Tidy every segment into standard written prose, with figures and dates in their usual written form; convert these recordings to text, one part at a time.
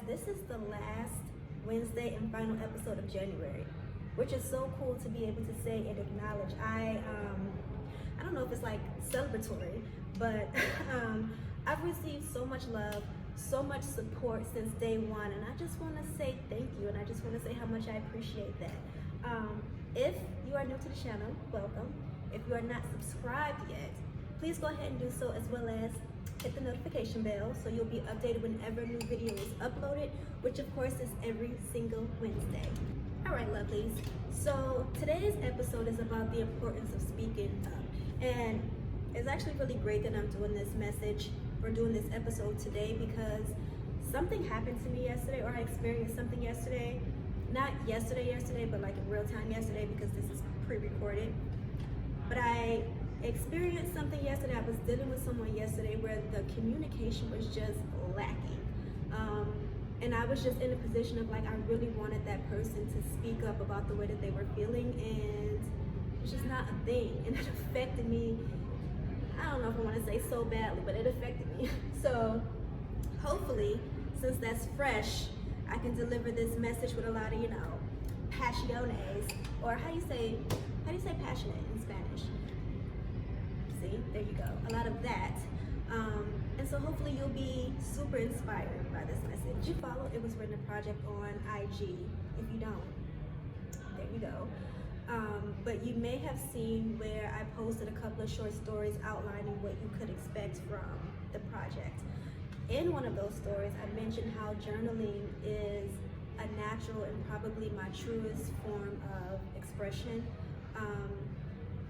this is the last Wednesday and final episode of January, which is so cool to be able to say and acknowledge. I don't know if it's like celebratory, but I've received so much love, so much support since day one, and I just want to say thank you, and I just want to say how much I appreciate that. If you are new to the channel, welcome. If you are not subscribed yet, please go ahead and do so, as well as hit the notification bell so you'll be updated whenever a new video is uploaded, which of course is every single Wednesday. All right, lovelies. So today's episode is about the importance of speaking up, and it's actually really great that I'm doing this message or doing this episode today because something happened to me yesterday, or I experienced something yesterday. Not yesterday, but like in real time yesterday, because this is pre-recorded. But I experienced something yesterday. I was dealing with someone yesterday where the communication was just lacking. And I was just in a position of like, I really wanted that person to speak up about the way that they were feeling, and it's just not a thing. And it affected me, I don't know if I want to say so badly, but it affected me. So hopefully, since that's fresh, I can deliver this message with a lot of, passiones, or how do you say passionate in Spanish? See, there you go, a lot of that. And so hopefully you'll be super inspired by this message. Did you follow? It was written a project on IG. If you don't, there you go. But you may have seen where I posted a couple of short stories outlining what you could expect from the project. In one of those stories, I mentioned how journaling is a natural and probably my truest form of expression.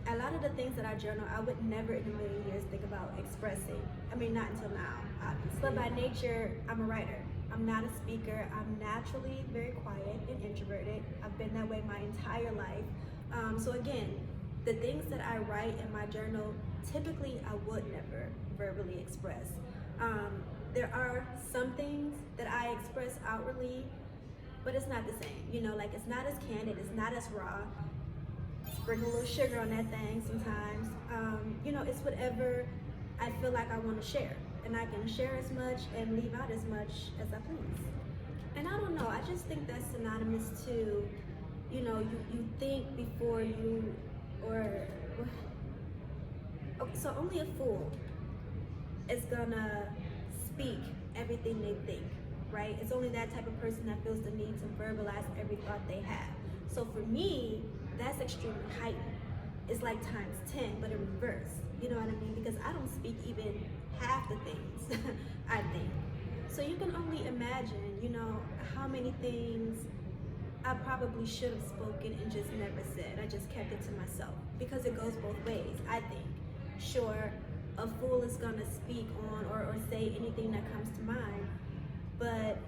A lot of the things that I journal, I would never in a million years think about expressing. I mean, not until now, obviously. But by nature, I'm a writer. I'm not a speaker. I'm naturally very quiet and introverted. I've been that way my entire life. So again, the things that I write in my journal, typically I would never verbally express. There are some things that I express outwardly, but it's not the same. Like it's not as candid, it's not as raw. Sprinkle a little sugar on that thing sometimes. It's whatever I feel like I want to share. And I can share as much and leave out as much as I please. And I don't know, I just think that's synonymous to, you think before you, so only a fool is gonna speak everything they think, right? It's only that type of person that feels the need to verbalize every thought they have. So for me, that's extremely heightened. It's like times 10, but in reverse. You know what I mean? Because I don't speak even half the things I think. So you can only imagine, how many things I probably should have spoken and just never said. I just kept it to myself, because it goes both ways, I think. Sure, a fool is gonna speak on or say anything that comes to mind, but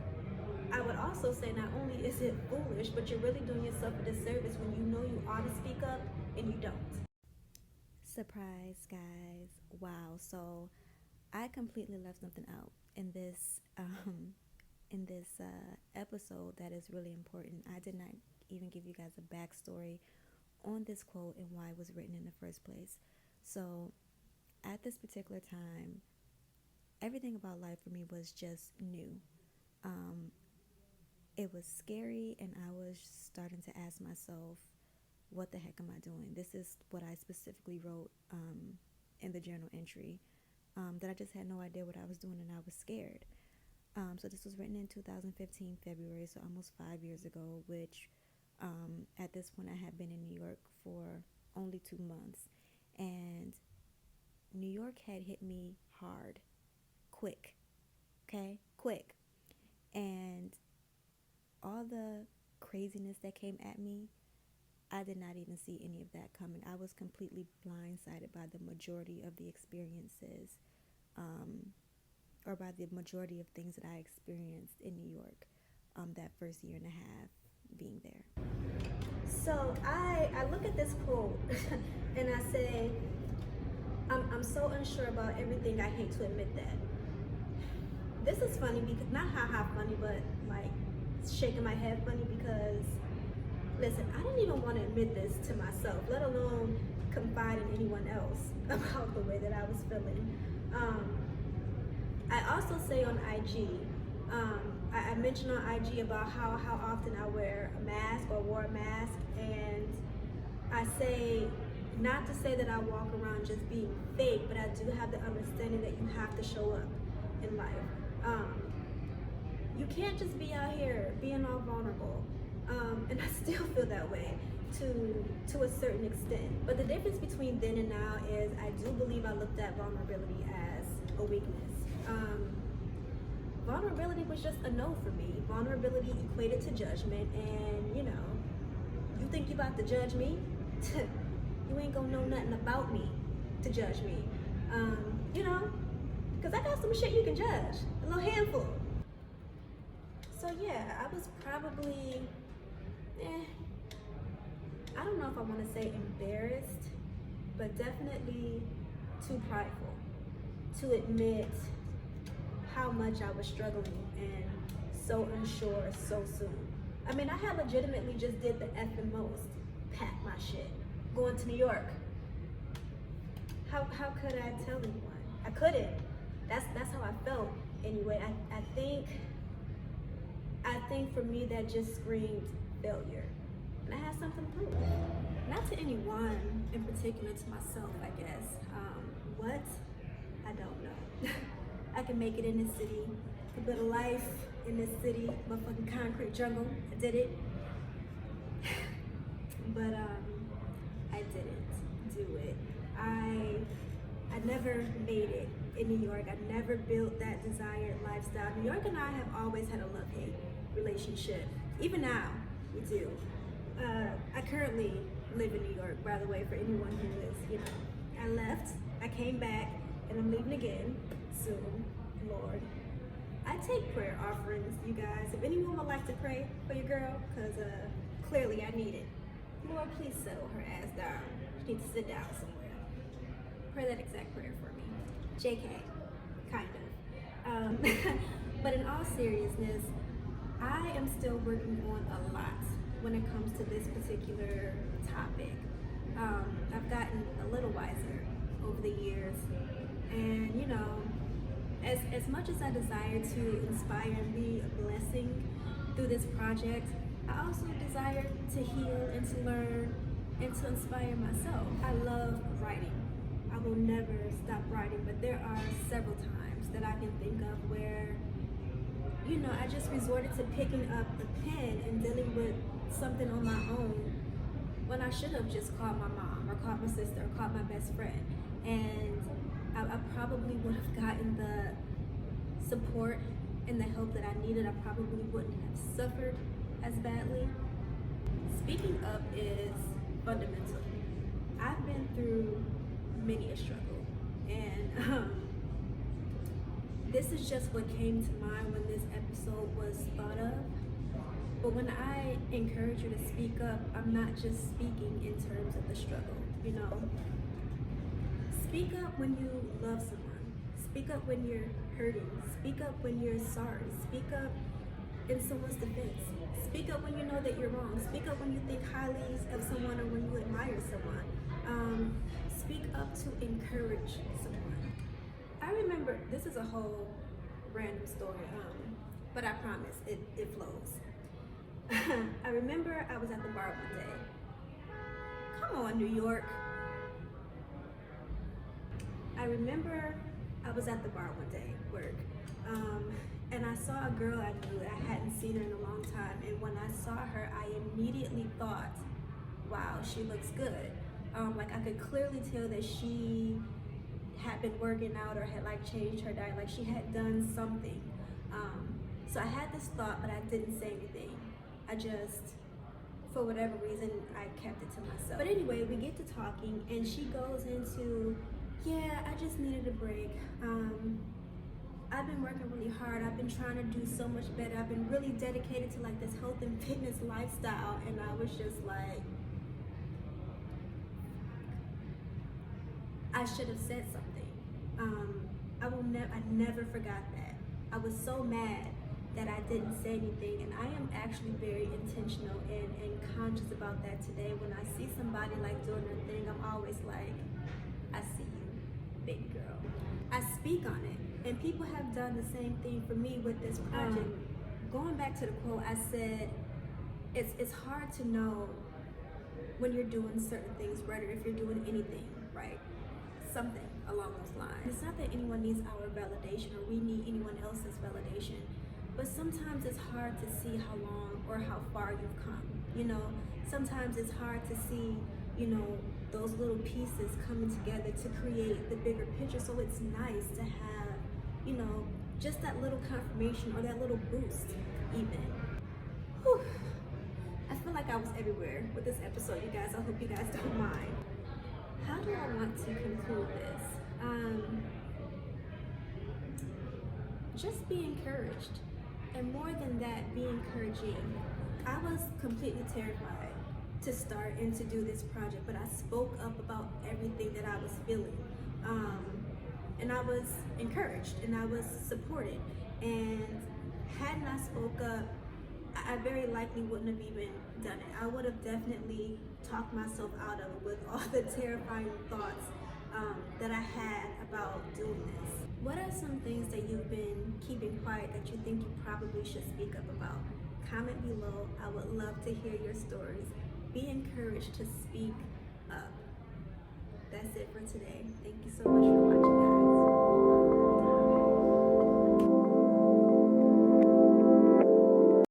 I would also say not only is it foolish, but you're really doing yourself a disservice when you know you ought to speak up and you don't. Surprise, guys. Wow. So I completely left something out in this episode that is really important. I did not even give you guys a backstory on this quote and why it was written in the first place. So at this particular time, everything about life for me was just new. It was scary, and I was starting to ask myself, what the heck am I doing? This is what I specifically wrote in the journal entry, that I just had no idea what I was doing, and I was scared. So this was written in 2015, February, so almost 5 years ago, which at this point I had been in New York for only 2 months. And New York had hit me hard, quick, quick. And all the craziness that came at me, I did not even see any of that coming. I was completely blindsided by the majority of the experiences, or by the majority of things that I experienced in New York that first year and a half being there. So I look at this quote and I say, I'm so unsure about everything. I hate to admit that. This is funny because, not ha funny, but like shaking my head funny, because listen, I didn't even want to admit this to myself, let alone confide in anyone else about the way that I was feeling. I also say on IG, I mentioned on IG about how often I wear a mask or wore a mask, and I say, not to say that I walk around just being fake, but I do have the understanding that you have to show up in life. You can't just be out here being all vulnerable, and I still feel that way to a certain extent. But the difference between then and now is I do believe I looked at vulnerability as a weakness. Vulnerability was just a no for me. Vulnerability equated to judgment, and you think you about to judge me? You ain't gonna know nothing about me to judge me. Because I got some shit you can judge, a little handful. So yeah, I was probably, I don't know if I want to say embarrassed, but definitely too prideful to admit how much I was struggling and so unsure so soon. I mean, I had legitimately just did the effing most, packed my shit, going to New York. How could I tell anyone? I couldn't. That's how I felt anyway. I think for me that just screamed failure. And I had something to prove. Not to anyone in particular, to myself, I guess. What? I don't know. I can make it in this city. I build a life in this city, motherfucking concrete jungle. I did it. But I didn't do it. I never made it in New York. I never built that desired lifestyle. New York and I have always had a love-hate relationship. Even now, we do. I currently live in New York, by the way, for anyone who is, I left, I came back, and I'm leaving again soon, Lord. I take prayer offerings, you guys. If anyone would like to pray for your girl, because clearly I need it. Lord, please settle her ass down. She needs to sit down somewhere. Pray that exact prayer for me. JK, kind of. But in all seriousness, I am still working on a lot when it comes to this particular topic. I've gotten a little wiser over the years, and as much as I desire to inspire and be a blessing through this project, I also desire to heal and to learn and to inspire myself. I love writing. I will never stop writing, but there are several times that I can think of where I just resorted to picking up the pen and dealing with something on my own when I should have just called my mom or called my sister or called my best friend. And I probably would have gotten the support and the help that I needed. I probably wouldn't have suffered as badly. Speaking up is fundamental. I've been through many a struggle, and this is just what came to mind when this episode was thought of. But when I encourage you to speak up, I'm not just speaking in terms of the struggle, Speak up when you love someone. Speak up when you're hurting. Speak up when you're sorry. Speak up in someone's defense. Speak up when you know that you're wrong. Speak up when you think highly of someone or when you admire someone. Speak up to encourage someone. I remember, this is a whole random story, but I promise it flows. I remember I was at the bar one day. Come on, New York. I remember I was at the bar one day, work, and I saw a girl I knew. I hadn't seen her in a long time, and when I saw her, I immediately thought, wow, she looks good. I could clearly tell that she had been working out or had changed her diet, she had done something. So I had this thought, but I didn't say anything. I just, for whatever reason, I kept it to myself. But anyway, we get to talking, and she goes into, yeah, I just needed a break. I've been working really hard. I've been trying to do so much better. I've been really dedicated to this health and fitness lifestyle, and I was just like, I should have said something. I never forgot that. I was so mad that I didn't say anything, and I am actually very intentional and conscious about that today. When I see somebody doing their thing, I'm always like, I see you, baby girl. I speak on it, and people have done the same thing for me with this project. going back to the quote, I said it's hard to know when you're doing certain things right or if you're doing anything right. Something along those lines. It's not that anyone needs our validation or we need anyone else's validation, but sometimes it's hard to see how long or how far you've come. You know, sometimes it's hard to see, you know, those little pieces coming together to create the bigger picture. So it's nice to have, you know, just that little confirmation or that little boost even. Whew. I feel like I was everywhere with this episode, you guys. I hope you guys don't mind. How do I want to conclude this? Just be encouraged. And more than that, be encouraging. I was completely terrified to start and to do this project, but I spoke up about everything that I was feeling. And I was encouraged and I was supported. And hadn't I spoke up, I very likely wouldn't have even done it. I would have definitely talked myself out of it with all the terrifying thoughts that I had about doing this. What are some things that you've been keeping quiet that you think you probably should speak up about? Comment below. I would love to hear your stories. Be encouraged to speak up. That's it for today. Thank you so much for watching, guys.